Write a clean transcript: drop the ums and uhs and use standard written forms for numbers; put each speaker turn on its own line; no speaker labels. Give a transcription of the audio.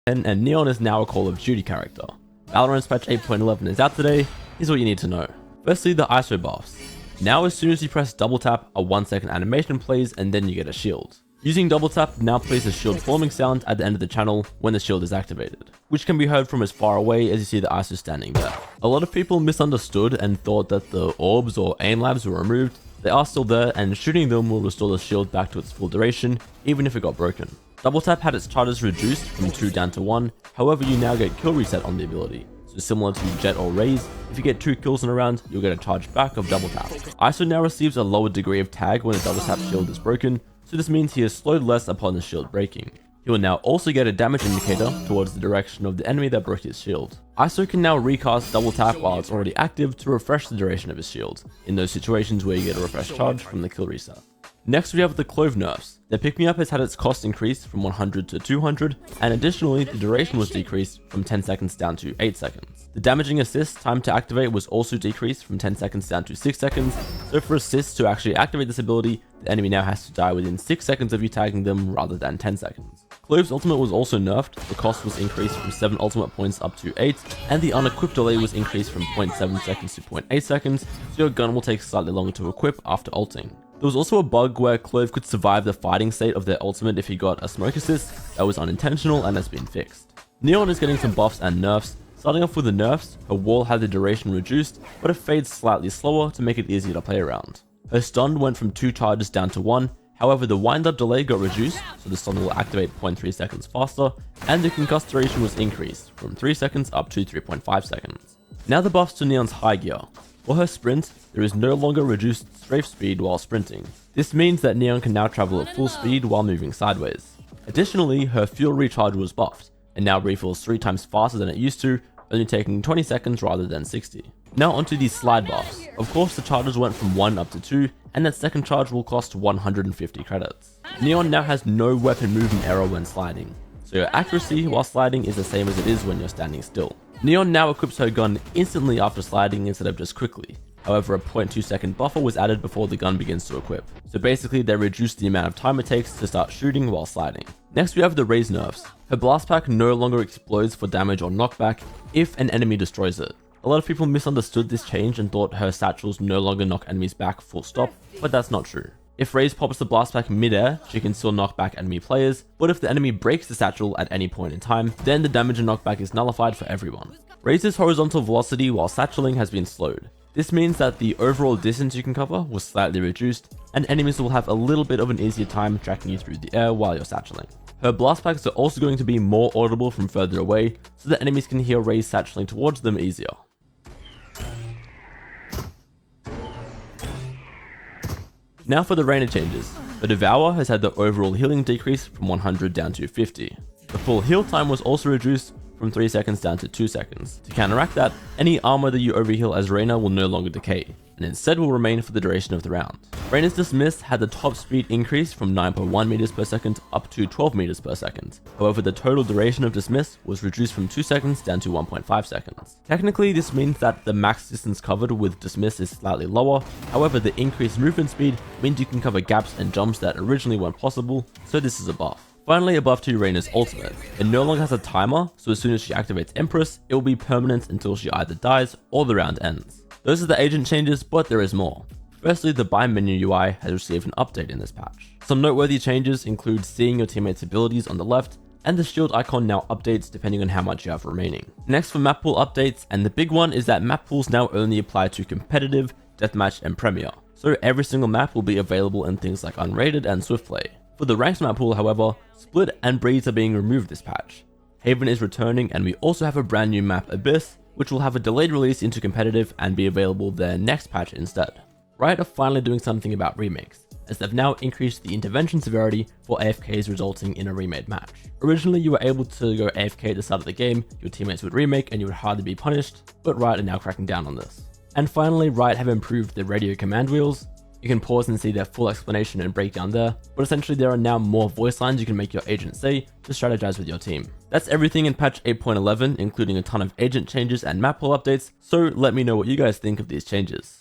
and Neon is now a Call of Duty character. Valorant's patch 8.11 is out today. Here's what you need to know. Firstly, the ISO buffs. Now as soon as you press double tap, a 1-second animation plays and then you get a shield. Using double tap now plays a shield forming sound at the end of the channel when the shield is activated, which can be heard from as far away as you see the ISO standing there. A lot of people misunderstood and thought that the orbs or aim labs were removed. They are still there, and shooting them will restore the shield back to its full duration, even if it got broken. Double tap had its charges reduced from 2 down to 1, however you now get kill reset on the ability. So similar to Jet or Raze, if you get 2 kills in a round, you'll get a charge back of double tap. ISO now receives a lower degree of tag when a double tap shield is broken, so this means he is slowed less upon the shield breaking. He will now also get a damage indicator towards the direction of the enemy that broke his shield. ISO can now recast double tap while it's already active to refresh the duration of his shield, in those situations where you get a refresh charge from the kill reset. Next we have the Clove nerfs. The pick me up has had its cost increased from 100 to 200, and additionally the duration was decreased from 10 seconds down to 8 seconds. The damaging assist time to activate was also decreased from 10 seconds down to 6 seconds, so for assists to actually activate this ability, the enemy now has to die within 6 seconds of you tagging them rather than 10 seconds. Clove's ultimate was also nerfed, the cost was increased from 7 ultimate points up to 8, and the unequip delay was increased from 0.7 seconds to 0.8 seconds, so your gun will take slightly longer to equip after ulting. There was also a bug where Clove could survive the fighting state of their ultimate if he got a smoke assist. That was unintentional and has been fixed. Neon is getting some buffs and nerfs. Starting off with the nerfs, her wall had the duration reduced, but it fades slightly slower to make it easier to play around. Her stun went from 2 charges down to 1, however the wind-up delay got reduced, so the stun will activate 0.3 seconds faster, and the concuss duration was increased from 3 seconds up to 3.5 seconds. Now the buffs to Neon's high gear. For her sprint, there is no longer reduced strafe speed while sprinting. This means that Neon can now travel at full speed while moving sideways. Additionally, her fuel recharge was buffed, and now refills 3 times faster than it used to, only taking 20 seconds rather than 60. Now onto these slide buffs. Of course the charges went from 1 up to 2, and that second charge will cost 150 credits. Neon now has no weapon movement error when sliding, so your accuracy while sliding is the same as it is when you're standing still. Neon now equips her gun instantly after sliding instead of just quickly. However, a 0.2 second buffer was added before the gun begins to equip. So basically they reduced the amount of time it takes to start shooting while sliding. Next we have the Raze nerfs. Her blast pack no longer explodes for damage or knockback if an enemy destroys it. A lot of people misunderstood this change and thought her satchels no longer knock enemies back full stop, but that's not true. If Raze pops the blast pack mid-air, she can still knock back enemy players, but if the enemy breaks the satchel at any point in time, then the damage and knockback is nullified for everyone. Raze's horizontal velocity while satcheling has been slowed. This means that the overall distance you can cover was slightly reduced, and enemies will have a little bit of an easier time tracking you through the air while you're satcheling. Her blast packs are also going to be more audible from further away, so that enemies can hear Raze satcheling towards them easier. Now for the Reyna changes. The Devour has had the overall healing decrease from 100 down to 50. The full heal time was also reduced from 3 seconds down to 2 seconds. To counteract that, any armor that you overheal as Reyna will no longer decay, and instead will remain for the duration of the round. Reyna's Dismiss had the top speed increase from 9.1 meters per second up to 12 meters per second. However, the total duration of Dismiss was reduced from 2 seconds down to 1.5 seconds. Technically, this means that the max distance covered with Dismiss is slightly lower. However, the increased movement speed means you can cover gaps and jumps that originally weren't possible, so this is a buff. Finally, a buff to Reyna's ultimate. It no longer has a timer, so as soon as she activates Empress, it will be permanent until she either dies or the round ends. Those are the agent changes, but there is more. Firstly, the buy menu UI has received an update in this patch. Some noteworthy changes include seeing your teammates' abilities on the left, and the shield icon now updates depending on how much you have remaining. Next for map pool updates, and the big one is that map pools now only apply to competitive, deathmatch, and premier. So every single map will be available in things like unrated and swift play. For the ranked map pool, however, Split and Breeze are being removed this patch. Haven is returning, and we also have a brand new map, Abyss, which will have a delayed release into competitive and be available their next patch instead. Riot are finally doing something about remakes, as they've now increased the intervention severity for AFKs resulting in a remade match. Originally you were able to go AFK at the start of the game, your teammates would remake and you would hardly be punished, but Riot are now cracking down on this. And finally, Riot have improved the radio command wheels. You can pause and see their full explanation and breakdown there, but essentially there are now more voice lines you can make your agent say to strategize with your team. That's everything in patch 8.11, including a ton of agent changes and map pool updates, so let me know what you guys think of these changes.